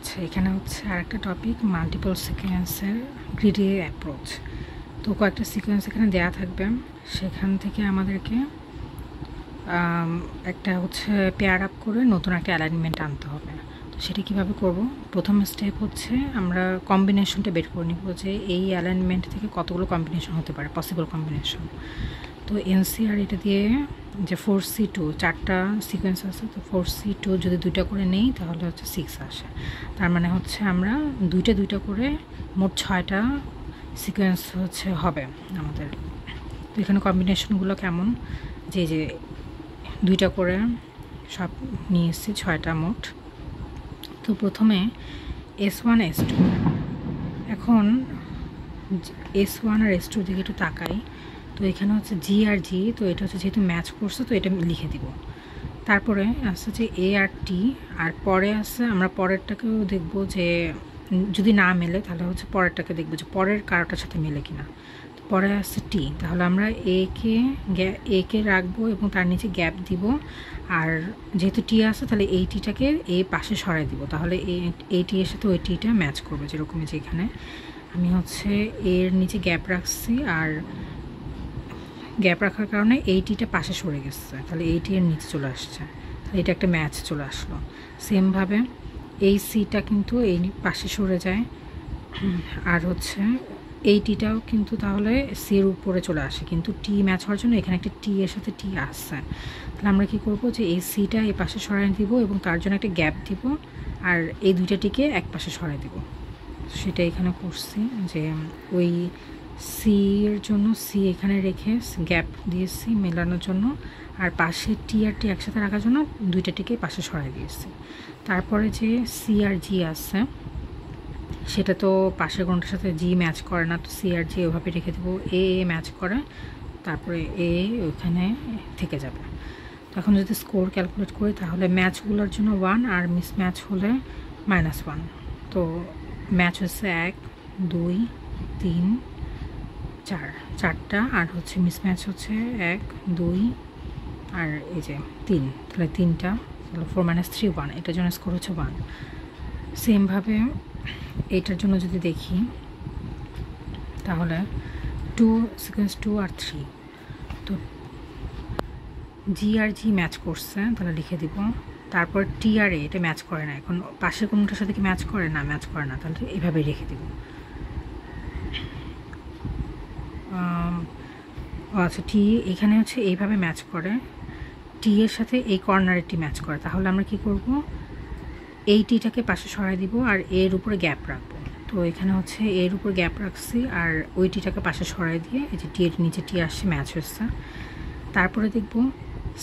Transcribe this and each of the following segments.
আচ্ছা, এখানে হচ্ছে আরেকটা টপিক মাল্টিপল সিকোয়েন্সের গ্রিডি অ্যাপ্রোচ। তো কয়েকটা সিকোয়েন্স এখানে দেয়া থাকবে, সেখান থেকে আমাদেরকে একটা হচ্ছে পেয়ার আপ করে নতুন একটা অ্যালাইনমেন্ট আনতে হবে। তো সেটা কীভাবে করব? প্রথম স্টেপ হচ্ছে আমরা কম্বিনেশনটা বের করে নিব যে এই অ্যালাইনমেন্ট থেকে কতগুলো কম্বিনেশন হতে পারে, পসিবল কম্বিনেশন। তো এনসিআর এটা দিয়ে যে 4C2 চারটা সিকোয়েন্স আছে, তো 4C2 যদি দুইটা করে নেই তাহলে হচ্ছে 6 আসে। তার মানে হচ্ছে আমরা দুইটা করে মোট 6টা সিকোয়েন্স হচ্ছে হবে আমাদের। তো এখানে কম্বিনেশনগুলো কেমন, যে দুইটা করে সব নিয়ে এসেছি 6টা মোট। তো প্রথমে S1 S2, এখন S1 আর S2 দিকে একটু তাকাই। তো এখানে হচ্ছে জি আর জি, তো এটা হচ্ছে যেহেতু ম্যাচ করছে তো এটা লিখে দিব। তারপরে আসছে যে এ আর টি, আর পরে আছে আমরা পরেরটাকেও দেখব যে যদি না মেলে তাহলে হচ্ছে পরেরটাকে দেখব যে পরের কারোটার সাথে মেলে কিনা। তো পরে আসছে টি, তাহলে আমরা এ কে রাখবো এবং তার নিচে গ্যাপ দিব। আর যেহেতু টি আছে তাহলে এই টিটাকে এই পাশে সরাই দিব, তাহলে এই টি এর সাথে ওই টিটা ম্যাচ করবে। যেরকমই যে এখানে আমি হচ্ছে এর নিচে গ্যাপ রাখছি, আর গ্যাপ রাখার কারণে এইটিটা পাশে সরে গেছে, তাহলে এইটি এর নিচে চলে আসছে, তাহলে এটা একটা ম্যাচ চলে আসলো। সেমভাবে এই সিটা কিন্তু এই পাশে সরে যায়, আর হচ্ছে এই টিটাও কিন্তু তাহলে সি এর উপরে চলে আসে, কিন্তু টি ম্যাচ হওয়ার জন্য এখানে একটা টি এর সাথে টি আসছে। তাহলে আমরা কী করবো যে এই সিটা এই পাশে সরাই দিব এবং তার জন্য একটা গ্যাপ দিব, আর এই দুইটা টিকে এক পাশে সরাই দিব। সেটা এখানে করছি যে ওই সি এর জন্য সি এখানে রেখে গ্যাপ দিয়েছি মেলানোর জন্য, আর পাশে টি আর টি একসাথে রাখার জন্য দুইটা টিকে পাশে সরাই দিয়েছি। তারপরে যে সি আর জি আছে সেটা তো পাশের কোনটার সাথে জি ম্যাচ করে না, তো সি আর জি ওভাবে রেখে দেবো। এ ম্যাচ করে, তারপরে এ ওইখানে থেকে যাবে। তখন যদি স্কোর ক্যালকুলেট করি তাহলে ম্যাচগুলোর জন্য 1 আর মিস ম্যাচ হলে -1। তো ম্যাচ হচ্ছে 1 2 3 4, চারটা, আর হচ্ছে মিস ম্যাচ হচ্ছে 1 2 আর এই যে 3, তাহলে 3টা, তাহলে 4 - 3 1, এটার জন্য স্কোর হচ্ছে 1। সেমভাবে এইটার জন্য যদি দেখি তাহলে সিকোয়েন্স 2 আর 3, তো জি আর জি ম্যাচ করছে, তাহলে লিখে দিব। তারপর টি আর এ এটা ম্যাচ করে না, এখন পাশের কোনটার সাথে কি ম্যাচ করে না, ম্যাচ করে না, তাহলে এইভাবেই রেখে দিব। আচ্ছা, টি এখানে হচ্ছে এইভাবে ম্যাচ করে, টি এর সাথে এই কর্নারের টি ম্যাচ করে, তাহলে আমরা কি করব, এই টিটাকে পাশে সরাই দিব আর এর উপরে গ্যাপ রাখবো। তো এখানে হচ্ছে এর উপর গ্যাপ রাখছি আর ওই টিটাকে পাশে সরাই দিয়ে এই যে টি এর নিচে টি আসছে, ম্যাচ হচ্ছে। তারপরে দেখব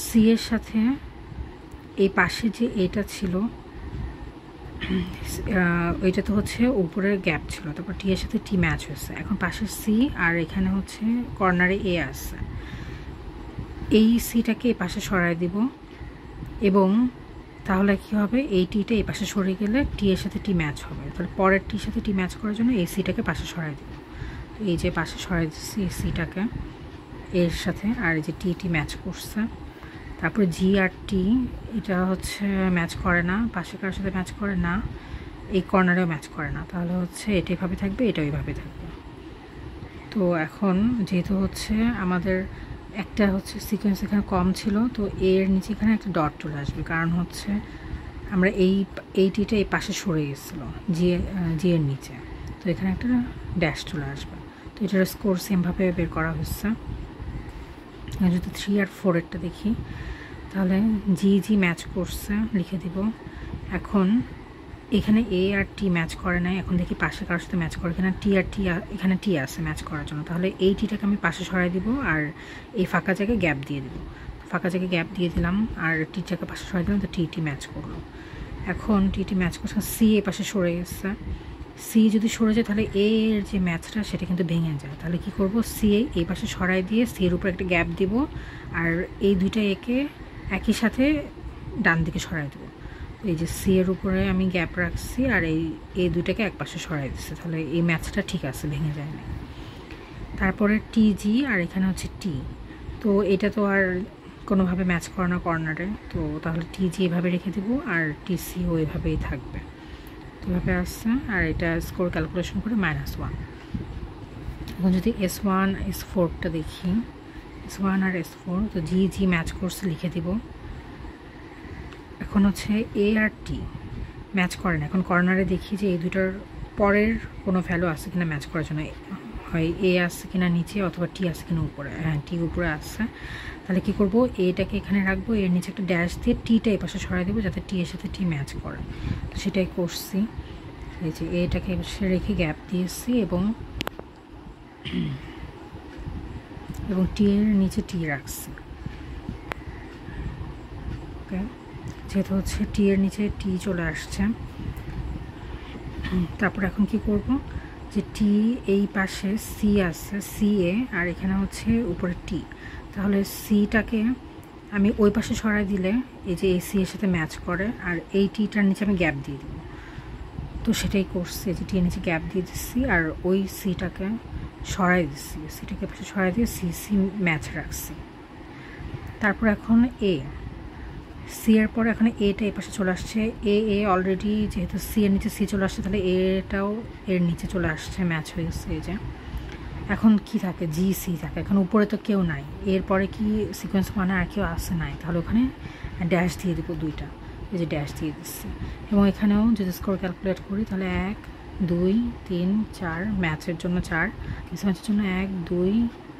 সি এর সাথে এই পাশে যে এটা ছিল ওইটা তো হচ্ছে উপরের গ্যাপ ছিল, তারপর টি এর সাথে টি ম্যাচ হয়েছে। এখন পাশে সি আর এখানে হচ্ছে কর্নারে এ আসছে, এই সিটাকে এই পাশে সরাই দিব এবং তাহলে কি হবে, এই টিটা এই পাশে সরে গেলে টি এর সাথে টি ম্যাচ হবে, তাহলে পরের টির সাথে টি ম্যাচ করার জন্য এই সিটাকে পাশে সরাই দিব। তো এই যে পাশে সরাই দিচ্ছি এই সিটাকে এর সাথে, আর এই যে টি ম্যাচ করছে। তারপরে জি আর টি এটা হচ্ছে ম্যাচ করে না, পাশে কারোর সাথে ম্যাচ করে না, এই কর্নারেও ম্যাচ করে না, তাহলে হচ্ছে এটা এইভাবে থাকবে, এটা ওইভাবে থাকবে। তো এখন যেহেতু হচ্ছে আমাদের একটা হচ্ছে সিকোয়েন্স এখানে কম ছিল, তো এর নিচে এখানে একটা ডট চলে আসবে, কারণ হচ্ছে আমরা এই টিটা এই পাশে সরে গেছিলো জি এর নিচে, তো এখানে একটা ড্যাশ চলে আসবে। তো এটার স্কোর সেমভাবে বের করা হচ্ছে। যদি 3 আর 4 এরটা দেখি তাহলে জি ম্যাচ করছে, লিখে দিব। এখন এখানে এ আর টি ম্যাচ করে নাই, এখন দেখি পাশে কারোর সাথে ম্যাচ করে কিনা। এখানে টি আছে ম্যাচ করার জন্য, তাহলে এই টিটাকে আমি পাশে সরাই দিব আর এই ফাঁকা জায়গায় গ্যাপ দিয়ে দিব। ফাঁকা জায়গায় গ্যাপ দিয়ে দিলাম আর টিটাকে পাশে সরাই দিলাম, তো টি ম্যাচ করলো। এখন টি ম্যাচ করছে, সি এই পাশে সরে গেছে। সি যদি সরে যায় তাহলে এর যে ম্যাচটা সেটা কিন্তু ভেঙে যায়, তাহলে কি করব, সি এই পাশে সরাই দিয়ে সি এর উপর একটা গ্যাপ দিব আর এই দুইটা একে একই সাথে ডান দিকে সরাই দেবো। এই যে সি এর উপরে আমি গ্যাপ রাখছি আর এই দুইটাকে এক পাশে সরাই দিচ্ছি, তাহলে এই ম্যাচটা ঠিক আছে, ভেঙে যায় না। তারপরে টি জি আর এখানে হচ্ছে টি, তো এটা তো আর কোনোভাবে ম্যাচ করানো কর্নারে, তো তাহলে টি জি এভাবে রেখে দেবো আর টি সিও এভাবেই থাকবে। কীভাবে আসছে, আর এটা স্কোর ক্যালকুলেশন করে -1। এখন যদি S1 S4টা দেখি, S1 আর S4, তো জি ম্যাচ করছে লিখে দিব। এখন হচ্ছে এ আর টি ম্যাচ করে না। এখন কর্নারে দেখি যে এই দুটার পরের কোনো ভ্যালু আছে কিনা ম্যাচ করার জন্য, হয় এ আসছে কিনা নিচে অথবা টি আসছে কিনা উপরে। হ্যাঁ, টি উপরে আসছে। তাহলে কী করবো, এটাকে এখানে রাখবো, এর নিচে একটা ড্যাশ দিয়ে টিটা এই পাশে সরাই দেবো যাতে টি এর সাথে টি ম্যাচ করে। তো সেটাই করছি। এই যে এটাকে রেখে গ্যাপ দিয়েছি এবং টি এর নিচে টি রাখছি। ওকে, যেহেতু হচ্ছে টি এর নিচে টি চলে আসছে, তারপর এখন কি করব, যে টি এই পাশে সি আছে, সি এ, আর এখানে হচ্ছে উপরে টি। তাহলে সিটাকে আমি ওই পাশে সরাই দিলে এই যে এই সি এর সাথে ম্যাচ করে, আর এই টিটার নিচে আমি গ্যাপ দিয়ে দেবো। তো সেটাই করছি, যে টি এর নিচে গ্যাপ দিয়ে দিচ্ছি আর ওই সিটাকে সরাই দিচ্ছি, সিটাকে পাশে সরাই দিয়ে সি ম্যাচ রাখছি। তারপর এখন সি এর পরে এখন এটা এই পাশে চলে আসছে, অলরেডি যেহেতু সি এর নিচে সি চলে আসছে, তাহলে এটাও এর নিচে চলে আসছে, ম্যাচ হয়ে গেছে। এই যে এখন কি থাকে, জি সি থাকে। এখন উপরে তো কেউ নাই, এরপরে কি সিকোয়েন্স মানে আর কেউ আসে নাই, তাহলে ওখানে ড্যাশ দিয়ে দেবো দুইটা। এই যে ড্যাশ দিয়ে দিচ্ছি। এবং এখানেও যদি স্কোর ক্যালকুলেট করি তাহলে 1 2 3 4, ম্যাচের জন্য 4, মিসম্যাচের জন্য 1 2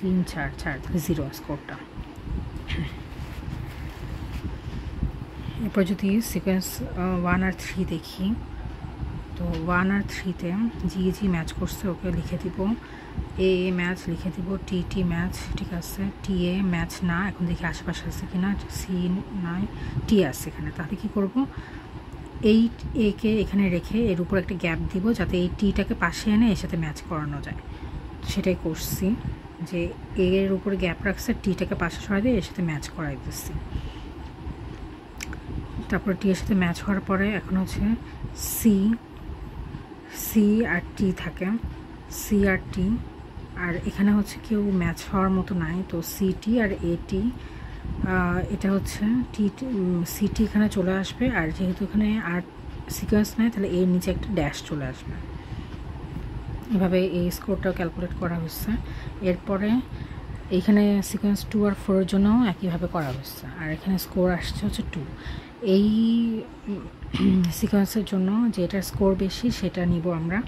3 4, তাহলে 0 স্কোরটা। এরপর যদি সিকোয়েন্স 1 আর 3 দেখি, তো 1 আর 3-তে জি ম্যাচ করছে, ওকে লিখে দিব। এ ম্যাচ লিখে দিব, টি ম্যাচ, ঠিক আছে। টি এ ম্যাচ না, এখন দেখি আশেপাশে আছে কিনা, সি নয়, টি আছে এখানে। তাহলে কি করব, এই একে এখানে রেখে এর উপর একটা গ্যাপ দিব যাতে এই টিটাকে পাশে এনে এর সাথে ম্যাচ করানো যায়। সেটাই করছি, যে এর উপরে গ্যাপ রাখছে, টিটাকে পাশে সরাই দিয়ে এর সাথে ম্যাচ করাই দিচ্ছি। তারপর টি এর সাথে ম্যাচ হওয়ার পরে এখন হচ্ছে সি আর টি থাকে, সি আর টি, আর এখানে হচ্ছে কেউ ম্যাচ হওয়ার মতো নাই, তো সিটি আর এটি, এটা হচ্ছে সিটি এখানে চলে আসবে, আর যেহেতু এখানে আর সিকোয়েন্স নাই তাহলে এর নিচে একটা ড্যাশ চলে আসবে। এভাবে এই স্কোরটাও ক্যালকুলেট করা হচ্ছে। এরপরে এইখানে সিকোয়েন্স 2 আর 4 এর জন্য একইভাবে করা হচ্ছে, আর এখানে স্কোর আসছে হচ্ছে 2। এই সিকোয়েন্সের জন্য যেটার স্কোর বেশি সেটা নিব আমরা,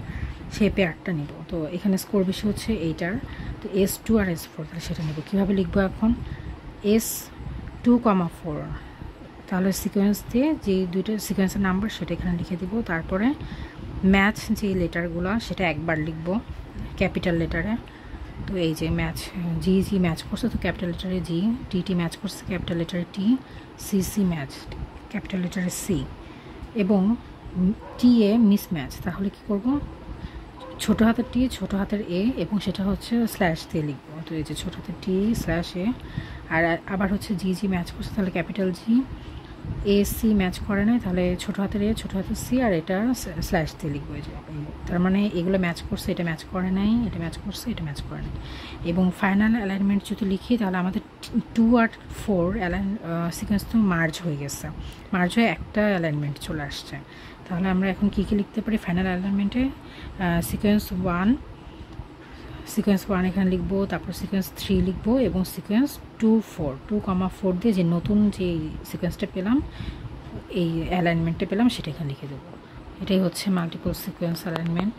সেই পেয়ারটা নিব। তো এখানে স্কোর বেশি হচ্ছে এইটার, তো S2 আর S4, তাহলে সেটা নিব। কীভাবে লিখবো এখন, S2, 4, তাহলে সিকোয়েন্স দিয়ে যে দুইটা সিকোয়েন্সের নাম্বার সেটা এখানে লিখে দিব। তারপরে ম্যাচ যে লেটারগুলো সেটা একবার লিখব ক্যাপিটাল লেটারে। তো এই যে ম্যাচ জি ম্যাচ করছে, তো ক্যাপিটাল লেটারে জি, টি ম্যাচ করছে ক্যাপিটাল লেটারে টি, সি ম্যাচ ক্যাপিটাল লেটারে সি, এবং টি এ মিস ম্যাচ। তাহলে কি করব, ছোটো হাতের টি ছোটো হাতের এ, এবং সেটা হচ্ছে স্ল্যাশ দিয়ে লিখবো। তো এই যে ছোটো হাতের টি স্ল্যাশ এ, আর আবার হচ্ছে জি ম্যাচ করছে, তাহলে capital G, A C match করে নাই, তাহলে ছোটো হাতের এ ছোটো হাতের সি, আর এটা স্ল্যাশ দিয়ে লিখবো। এই যে তার মানে এগুলো ম্যাচ করছে, এটা ম্যাচ করে নাই, এটা ম্যাচ করছে, এটা ম্যাচ করে নাই। এবং ফাইনাল অ্যালাইনমেন্ট যদি লিখি তাহলে আমাদের 2 আর 4 সিকোয়েন্স তো মার্জ হয়ে গেছে, মার্জ হয়ে একটা অ্যালাইনমেন্ট চলে আসছে। তাহলে আমরা এখন কী লিখতে পারি ফাইনাল অ্যালাইনমেন্টে, সিকোয়েন্স 1 এখানে লিখবো, তারপর সিকোয়েন্স 3 লিখবো, এবং সিকোয়েন্স 2 4 দিয়ে যে নতুন যে সিকোয়েন্সটা পেলাম, এই অ্যালাইনমেন্টটা পেলাম, সেটা এখানে লিখে দেবো। এটাই হচ্ছে মাল্টিপল সিকোয়েন্স অ্যালাইনমেন্ট।